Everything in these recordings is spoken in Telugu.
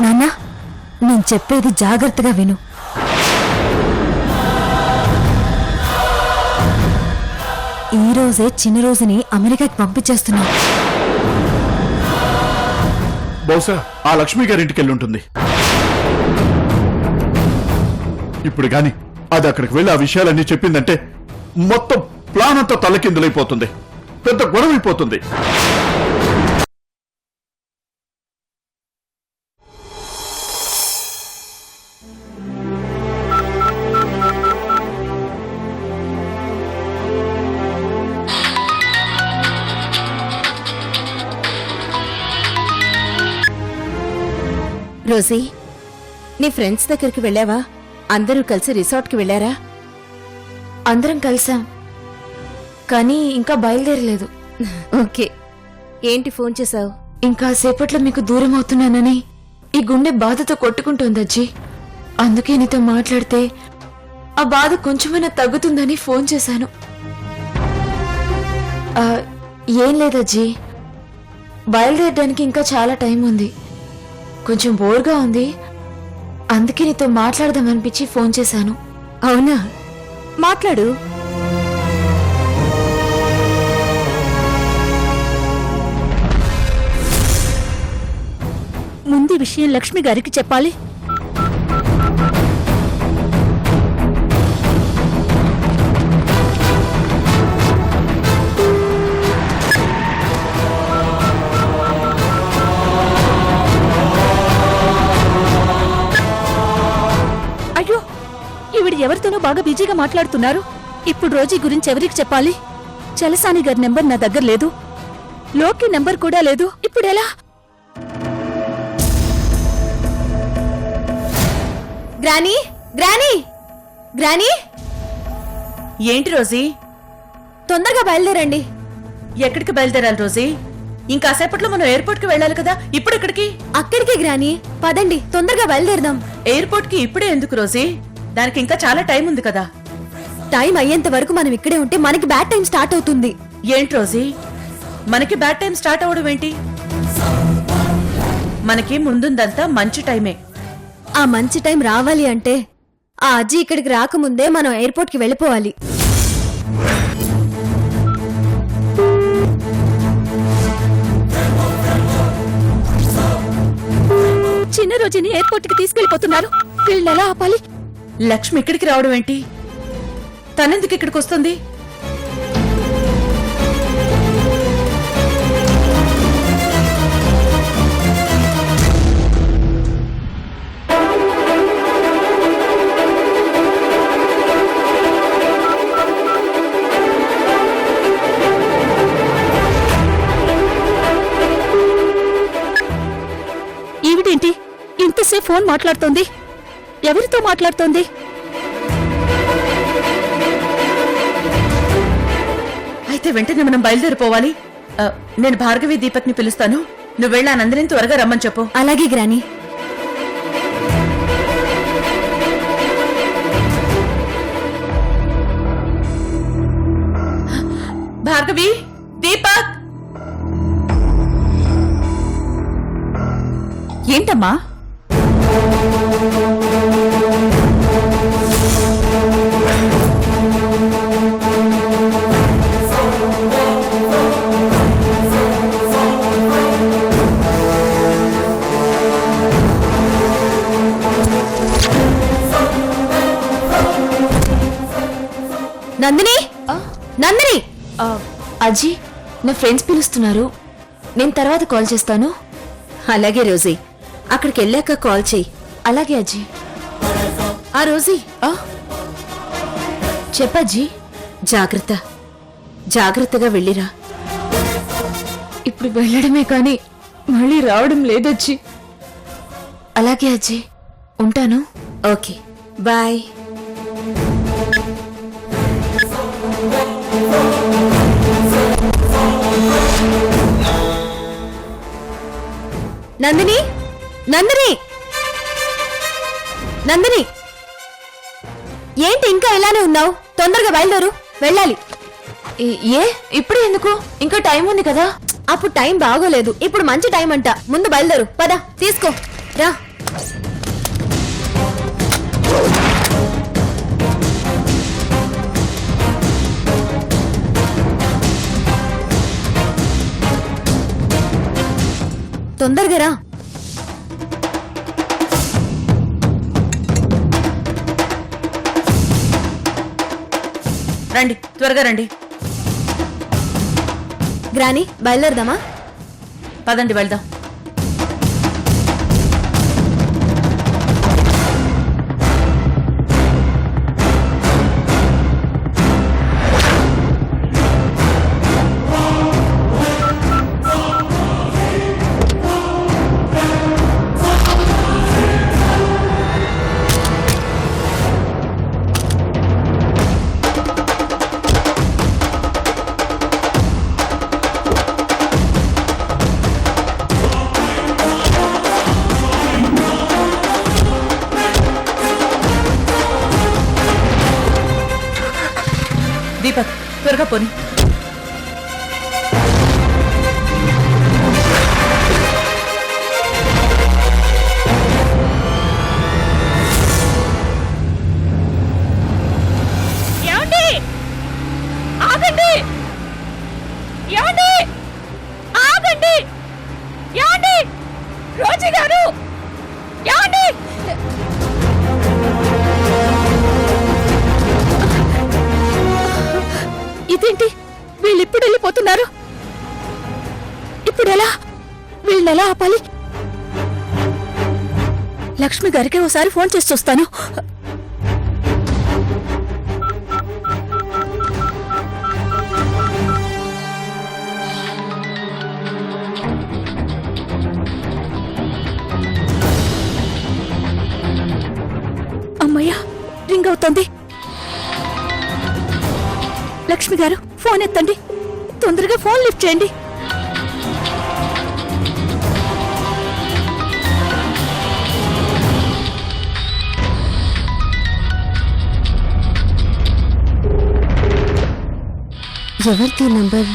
నాన్నా, నేను చెప్పేది జాగ్రత్తగా విను. ఈ రోజే చిన్న రోజుని అమెరికాకి పంపించేస్తున్నా. బహుశా ఆ లక్ష్మి గారింటికి వెళ్ళి ఉంటుంది. ఇప్పుడు గాని అది అక్కడికి వెళ్ళి ఆ విషయాలన్నీ చెప్పిందంటే మొత్తం ప్లాన్ అంతా తలకిందులైపోతుంది, పెద్ద గొడవైపోతుంది. రోజీ, నీ ఫ్రెండ్స్ దగ్గరికి వెళ్ళావా? అందరూ కలిసి రిసార్ట్కి వెళ్ళారా? అందరం కలిసాం, కానీ ఇంకా బయలుదేరలేదు. ఓకే. ఏంటి ఫోన్ చేశావు? ఇంకా సేపట్లో మీకు దూరం అవుతున్నానని ఈ గుండె బాధతో కొట్టుకుంటోంది అజ్జీ. అందుకే నీతో మాట్లాడితే ఆ బాధ కొంచెమైనా తగ్గుతుందని ఫోన్ చేశాను. ఏం లేదజ్జీ, బయలుదేరడానికి ఇంకా చాలా టైం ఉంది. కొంచెం బోర్గా ఉంది, అందుకే నీతో మాట్లాడదామనిపించి ఫోన్ చేశాను. అవునా, మాట్లాడు. ముందు విషయం లక్ష్మి గారికి చెప్పాలి. అయ్యో, ఈవిడ ఎవరితోనో బాగా బిజీగా మాట్లాడుతున్నారు. ఇప్పుడు రోజీ గురించి ఎవరికి చెప్పాలి? చలసాని గారి నెంబర్ నా దగ్గర లేదు, లోకి నెంబర్ కూడా లేదు. ఇప్పుడు ఎలా? గ్రానీ, గ్రానీ, గ్రానీ, ఏంటి రోజీ? తొందరగా బయలుదేరండి. ఎక్కడికి బయలుదేరాలి రోజీ? ఇంకాసేపట్లో మనం ఎయిర్పోర్ట్ కి వెళ్ళాలి కదా. ఇప్పుడు ఎక్కడికి? అక్కడికే గ్రానీ, పదండి, తొందరగా బయలుదేరదాం. ఎయిర్పోర్ట్ కి ఇప్పుడే ఎందుకు రోజీ? దానికి ఇంకా చాలా టైం ఉంది కదా. టైం అయ్యేంత వరకు మనం ఇక్కడే ఉంటే మనకి బ్యాడ్ టైం స్టార్ట్ అవుతుంది. ఏంటి రోజీ, మనకి బ్యాడ్ టైం స్టార్ట్ అవ్వడం ఏంటి? మనకి ముందుందంతా మంచి టైమే. ఆ మంచి టైం రావాలి అంటే ఆ అజ్జి ఇక్కడికి రాకముందే మనం ఎయిర్పోర్ట్ కి వెళ్ళిపోవాలి. చిన్న రోజుని ఎయిర్పోర్ట్ కి తీసుకెళ్లిపోతున్నారు. వీళ్ళని ఎలా ఆపాలి? లక్ష్మి ఇక్కడికి రావడం ఏంటి? తనెందుకు ఇక్కడికి వస్తుంది? ఈవిడేంటి ఇంతసేపు ఫోన్ మాట్లాడుతోంది? ఎవరితో మాట్లాడుతోంది? అయితే వెంటనే మనం బయలుదేరిపోవాలి. నేను భార్గవి దీపక్ ని పిలుస్తాను. నువ్వు వెళ్ళా నందిని త్వరగా రమ్మని చెప్పు. అలాగే గ్రానీ. భార్గవి, దీపక్. ఏంటమ్మా? నందిని, నందిని. అజ్జీ, నా ఫ్రెండ్స్ పిలుస్తున్నారు, నేను తర్వాత కాల్ చేస్తాను. అలాగే రోజీ, అక్కడికి వెళ్ళాక కాల్ చెయ్యి. అలాగే అజ్జీ. ఆ రోజీ, చెప్పజ్జీ. జాగ్రత్త, జాగ్రత్తగా వెళ్ళిరా. ఇప్పుడు వెళ్ళడమే కానీ మళ్ళీ రావడం లేదజ్జీ. అలాగే అజ్జీ, ఉంటాను. Okay, bye. నందిని, నందిని, నందిని, ఏంటి ఇంకా ఇలానే ఉన్నావు? తొందరగా బయలుదేరు, వెళ్ళాలి. ఏ ఇప్పుడు ఎందుకు? ఇంకా టైం ఉంది కదా. అప్పుడు టైం బాగోలేదు, ఇప్పుడు మంచి టైం అంట. ముందు బయలుదేరు, పద, తీసుకో రా. తొందరగా రా. రండి, త్వరగా రండి. గ్రాని బయలుదేరదామా? పదండి, వెళ్దాం. దీపక్, త్వరగా పోని. ఏమండి? ఆగండి! ఏమండి? ఆగండి! ఏమండి? రోజీ గారు! ఏమండి? ఇదేంటి, వీళ్ళిప్పుడు వెళ్ళిపోతున్నారు? ఇప్పుడెలా? వీళ్ళెలా ఆపాలి? లక్ష్మి గారికి ఓసారి ఫోన్ చేసి చూస్తాను. అమ్మయ్యా, రింగ్ అవుతోంది. లక్ష్మి గారు, ఫోన్ ఎత్తండి. తొందరగా ఫోన్ లిఫ్ట్ చేయండి. ఎవరిది number?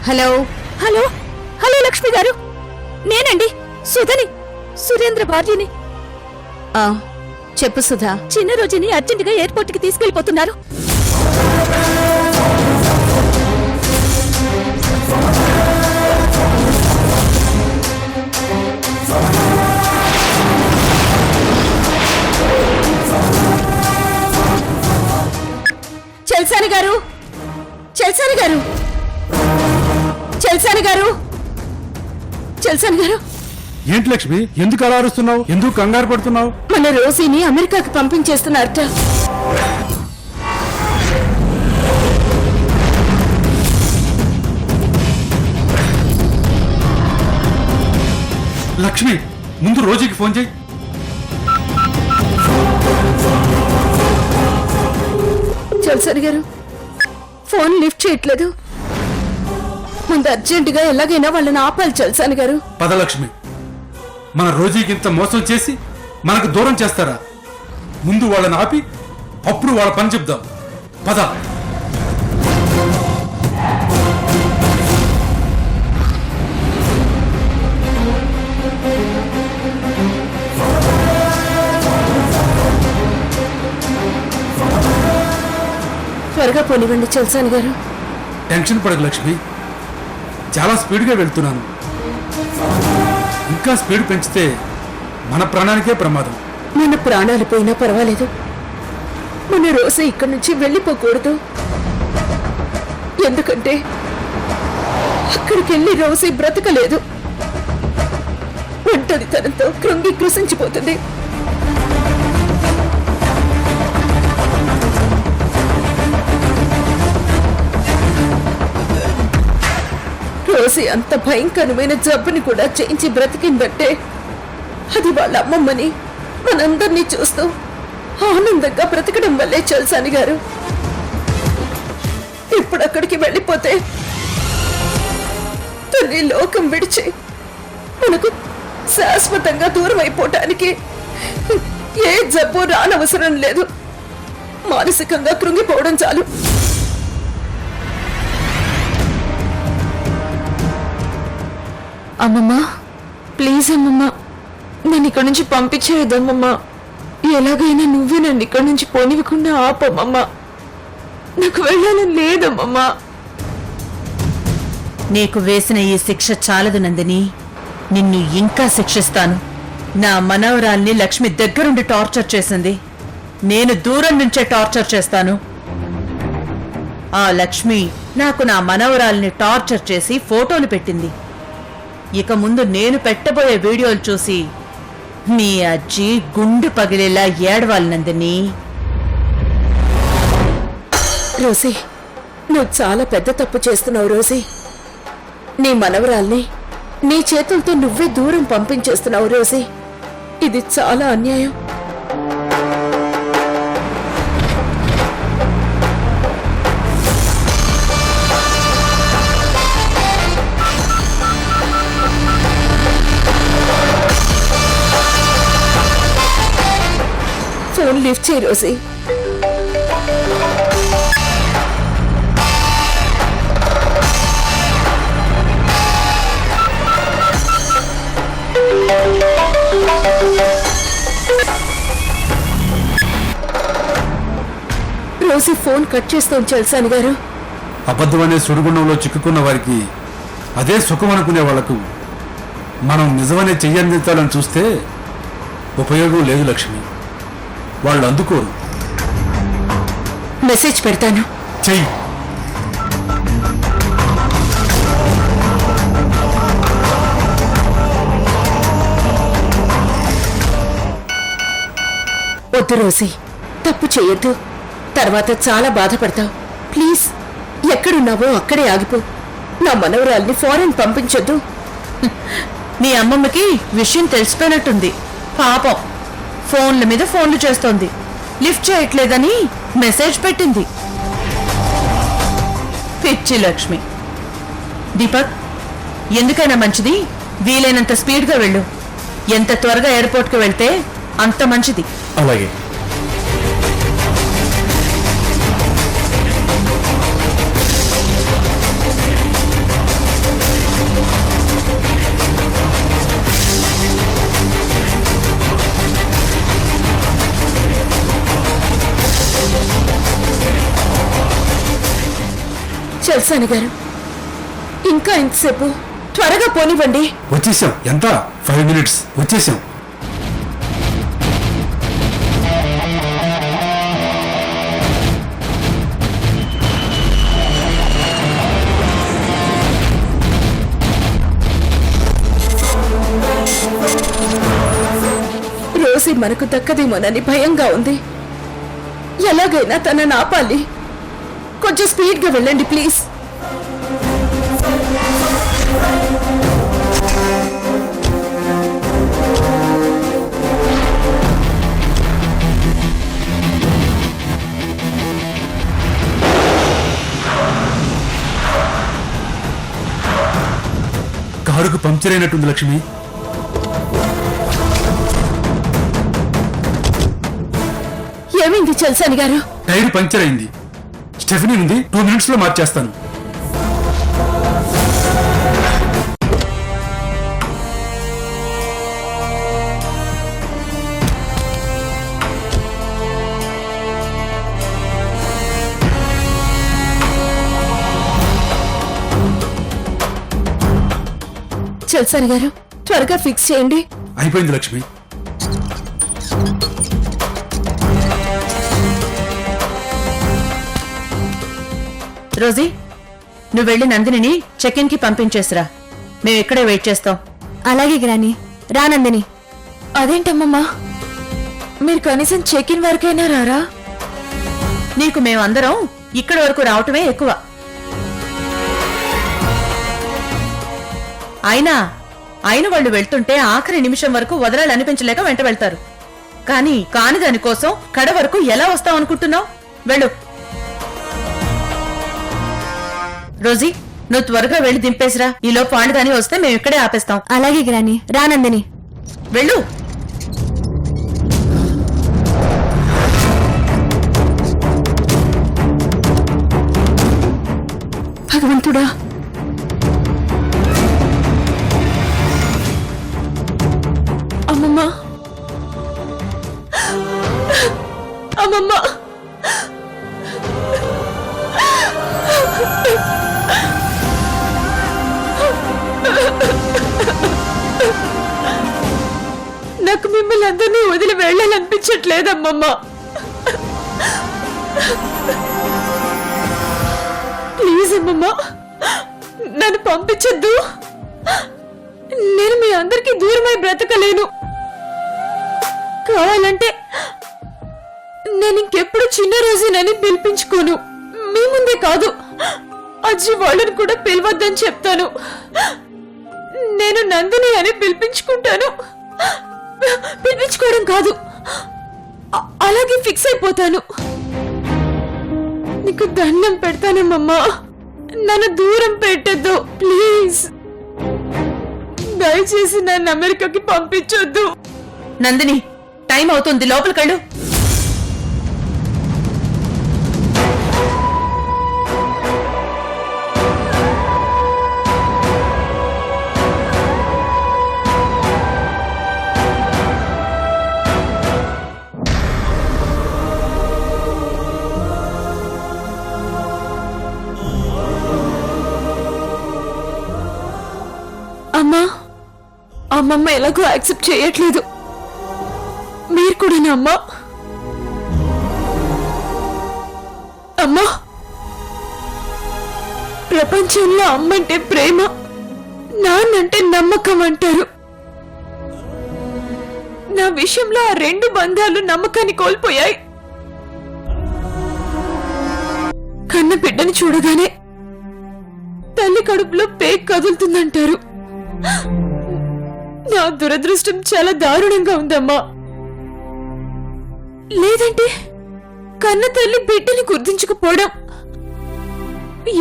Hello hello, hello Lakshmi గారు, నేనండి సుధని, సురేంద్ర భార్యని. చెప్పు సుధా. చిన్న రోజుని అర్జెంటుగా ఎయిర్పోర్ట్ కి తీసుకెళ్లిపోతున్నారు. చెల్సాని గారు, చెల్సాని గారు, చెల్సాని గారు, చెల్సాని గారు. ఏంటి లక్ష్మి, ఎందుకు అలా అరుస్తున్నావు? ఎందుకు కంగారు పడుతున్నావు? మన రోజీని అమెరికాకి పంపించేస్తున్నారట. లక్ష్మి, ముందు రోజుకి ఫోన్ చేయి. చెల్సాని గారు, ఫోన్ లిఫ్ట్ చేయట్లేదు. ముందు అర్జెంటుగా ఎలాగైనా వాళ్ళని ఆపాలి చెల్సాని గారు. పద లక్ష్మి, మన రోజుకి ఇంత మోసం చేసి మనకు దూరం చేస్తారా? ముందు వాళ్ళని ఆపి అప్పుడు వాళ్ళ పని చెప్దాం. పద. త్వరగా పోనివ్వండి చెల్సాని గారు. టెన్షన్ పడకు లక్ష్మి, చాలా స్పీడ్గా వెళ్తున్నాను. ఇంకా స్పీడ్ పెంచితే మన ప్రాణానికే ప్రమాదం. మన ప్రాణాలు పోయినా పర్వాలేదు, మన రోజు ఇక్కడి నుంచి వెళ్ళిపోకూడదు. ఎందుకంటే అక్కడికి వెళ్ళి రోజు బ్రతకలేదు. ఒంటరితనంతో కృంగి కృషించిపోతుంది. రోజీ అంత భయంకరమైన జబ్బుని కూడా చేయించి బ్రతికిందంటే అది వాళ్ళ అమ్మమ్మని మనందరినీ చూస్తూ ఆనందంగా బ్రతకడం వల్లే చెల్సాని గారు. ఇప్పుడు అక్కడికి వెళ్ళిపోతే తల్లి లోకం విడిచి మనకు శాశ్వతంగా దూరం అయిపోవటానికి ఏ జబ్బు రానవసరం లేదు. మానసికంగా కృంగిపోవడం చాలు. అమ్మమ్మా ప్లీజ్ అమ్మమ్మా, నన్ను ఇక్కడి నుంచి పంపించేయద్దమ్మమ్మా. ఎలాగైనా నువ్వే నన్ను ఇక్కడి నుంచి పోనివ్వకుండా ఆపమ్మమ్మా. నాకు వెళ్ళాలని లేదమ్మమ్మా. నీకు వేసిన ఈ శిక్ష చాలదు నందిని, నిన్ను ఇంకా శిక్షిస్తాను. నా మనవరాల్ని లక్ష్మి దగ్గరుండి టార్చర్ చేసింది, నేను దూరం నుంచే టార్చర్ చేస్తాను. ఆ లక్ష్మి నాకు నా మనవరాల్ని టార్చర్ చేసి ఫోటోలు పెట్టింది. ఇక ముందు నేను పెట్టబోయే వీడియోలు చూసి మీ అజ్జి గుండె పగిలేలా ఏడవాలి నందిని. రోసీ, నువ్వు చాలా పెద్ద తప్పు చేస్తున్నావు రోసీ. నీ మనవరాల్ని నీ చేతులతో నువ్వే దూరం పంపించేస్తున్నావు రోసీ. ఇది చాలా అన్యాయం. ఫోన్ లిఫ్ట్ చేయి రోసీ. రోసీ ఫోన్ కట్ చేస్తాం చల్సాని గారు. అబద్ధం అనే సుడిగుండంలో చిక్కుకున్న వారికి అదే సుఖం అనుకునే వాళ్లకు మనం నిజమనే చెయ్యందించాలని చూస్తే ఉపయోగం లేదు లక్ష్మి. వాళ్ళు అందుకోరు. మెసేజ్ పెడతాను. చెయ్యి. వద్దు రోసీ, తప్పు చెయ్యొద్దు. తర్వాత చాలా బాధపడతావు. ప్లీజ్, ఎక్కడున్నావో అక్కడే ఆగిపో. నా మనవరాల్ని ఫారెన్ పంపించొద్దు. మీ అమ్మమ్మకి విషయం తెలిసిపోయినట్టుంది. పాపం ఫోన్ల మీద ఫోన్లు చేస్తోంది, లిఫ్ట్ చేయట్లేదని మెసేజ్ పెట్టింది. పిచ్చి లక్ష్మి. దీపక్, ఎందుకైనా మంచిది వీలైనంత స్పీడ్గా వెళ్ళు. ఎంత త్వరగా ఎయిర్పోర్ట్కి వెళ్తే అంత మంచిది. అలాగే. చల్సాని గారు, ఇంకా ఎంతసేపు? త్వరగా పోనివ్వండి. వచ్చేసాం. ఎంత? 5 minutes. వచ్చేసాం. రోసీ మనకు దక్కదేమోనని భయంగా ఉంది. ఎలాగైనా తనని ఆపాలి. కొంచెం స్పీడ్గా వెళ్ళండి ప్లీజ్. కారుకు పంక్చర్ అయినట్టుంది లక్ష్మి. ఏమైంది చల్సాని గారు? టైర్ పంక్చర్ అయింది. స్టెఫనీ ఉంది, 2 minutes లో మార్చేస్తాను. చల్సాని గారు, త్వరగా ఫిక్స్ చేయండి. అయిపోయింది లక్ష్మి. రోజీ, నువ్వు వెళ్ళి నందిని చెక్-ఇన్ కి పంపించేసిరా. మేము ఇక్కడే వెయిట్ చేస్తాం. అలాగే గ్రాని. రానందిని. అదేంటమ్మమ్మా, మీరు కనీసం చెక్ ఇన్ వరకైనా రారా? నీకు మేమందరం ఇక్కడి వరకు రావటమే ఎక్కువ. అయినా వాళ్ళు వెళ్తుంటే ఆఖరి నిమిషం వరకు వదలాలనిపించలేక వెంట వెళ్తారు. కాని దానికోసం కడ వరకు ఎలా వస్తావు అనుకుంటున్నావు? వెళ్ళు. రోజీ, నువ్వు త్వరగా వెళ్ళి దింపేసిరా. ఈలోపు పాండుదాని వస్తే మేము ఇక్కడే ఆపేస్తాం. అలాగే గ్రాని, రానందిని. వెళ్ళు. భగవంతుడా, అమ్మమ్మ, అమ్మమ్మ, నాకు మిమ్మల్ని అందరినీ వదిలి వెళ్ళాలనిపించట్లేదమ్మమ్మ. ప్లీజ్ అమ్మమ్మ, నన్ను పంపించొద్దు. నేను మీ అందరికీ దూరమై బ్రతకలేను. కావాలంటే నేను ఇంకెప్పుడు చిన్న రోజునని పిలిపించుకోను. మీ ముందే కాదు, అజ్జి వాళ్ళని కూడా పిలవద్దని చెప్తాను. నేను నందిని అని పిలిపించుకుంటాను. పిలిపించుకోవడం కాదు, అలాగే ఫిక్స్ అయిపోతాను. నీకు దండం పెడతానమ్మా, నన్ను దూరం పెట్టద్దు ప్లీజ్. దయచేసి నన్ను అమెరికాకి పంపించొద్దు. నందిని, టైం అవుతుంది, లోపలికెళ్ళు. అమ్మా, అమ్మమ్మ ఎలాగో యాక్సెప్ట్ చేయట్లేదు. మీరు కూడా అమ్మా. అమ్మా, ప్రపంచంలో అమ్మంటే ప్రేమ, నాన్నంటే నమ్మకం అంటారు. నా విషయంలో ఆ రెండు బంధాలు నమ్మకాన్ని కోల్పోయాయి. కన్న బిడ్డని చూడగానే తల్లి కడుపులో పేక్ కదులుతుందంటారు. నా దురదృష్టం చాలా దారుణంగా ఉందమ్మా. లేదంటే కన్న తల్లి బిడ్డని గుర్తించకపోవడం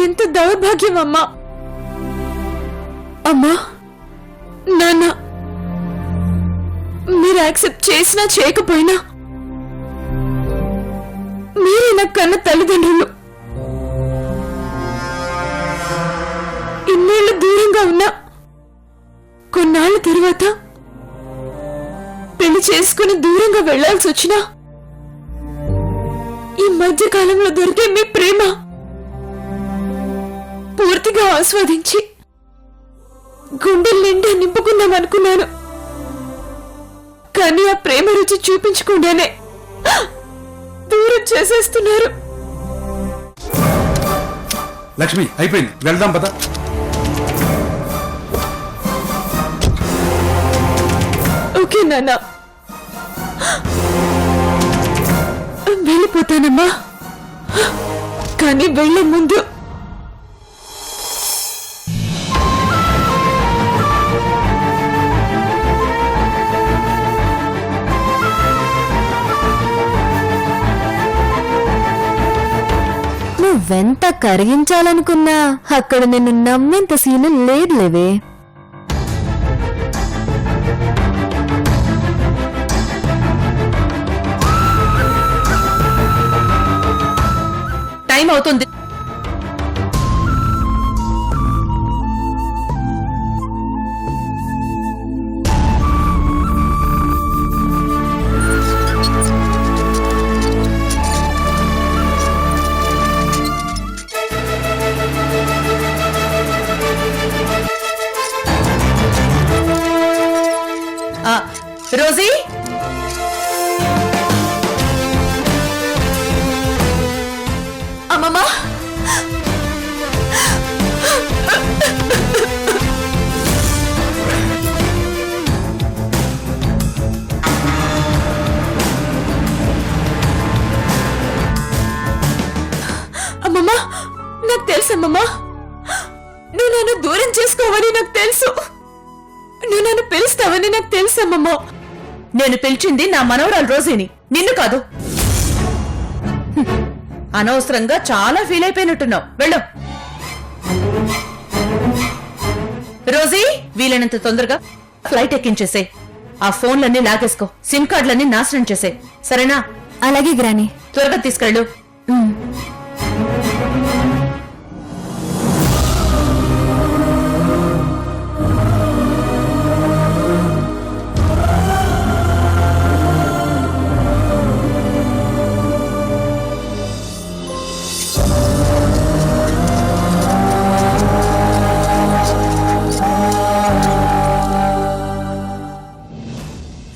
ఎంత దౌర్భాగ్యం అమ్మా. అమ్మా, నాన్న, మీరు యాక్సెప్ట్ చేసినా చేయకపోయినా మీరే నా కన్న తల్లిదండ్రులు. ఇన్నేళ్లు దూరంగా ఉన్నా కొన్నాళ్ల తరువాత పెళ్లి చేసుకుని దూరంగా వెళ్లాల్సి వచ్చినా ఈ మధ్య కాలంలో దొరికే మీ ప్రేమ పూర్తిగా ఆస్వాదించి గుండెల నిండా నింపుకుందాం అనుకున్నాను. కానీ ఆ ప్రేమ రుచి చూపించకుండానే దూరం చేసేస్తున్నారు. లక్ష్మి, అయిపోయింది, వెళ్దాం పద. ఓకే నాన్న, వెళ్ళిపోతానమ్మా. కానీ వెళ్లే ముందు నువ్వెంత కరిగించాలనుకున్నా అక్కడ నిన్ను నమ్మేంత సీను లేదులేవే. టైం అవుతుంది. రోజీ, అమ్మమ్మ, అమ్మమ్మ, నాకు తెలుసమ్మమ్మ, నువ్వు నన్ను దూరం చేసుకోవని నాకు తెలుసు. నువ్వు నన్ను పిలుస్తావని నాకు తెలుసమ్మమ్మ. నేను పిలిచింది నా మనవరాలు రోజీని, నిన్ను కాదు. అనవసరంగా చాలా ఫీల్ అయిపోయినట్టున్నావు. వెళ్ళు. రోజీ వీలైనంత తొందరగా ఫ్లైట్ ఎక్కించేసే. ఆ ఫోన్లన్నీ లాగేసుకో, సిమ్ కార్డులన్నీ నాశనం చేసే. సరేనా? అలాగే గ్రాని. త్వరగా తీసుకెళ్ళు.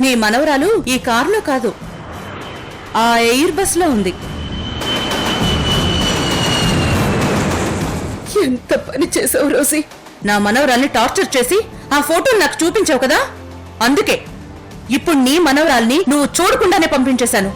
నీ మనవరాలు ఈ కారులో కాదు, ఆ ఎయిర్ బస్ లో ఉంది. ఎంత పని చేసావు రోసి. నా మనవరాల్ని టార్చర్ చేసి ఆ ఫోటోలు నాకు చూపించావు కదా, అందుకే ఇప్పుడు నీ మనవరాల్ని నువ్వు చూడకుండానే పంపించేశాను.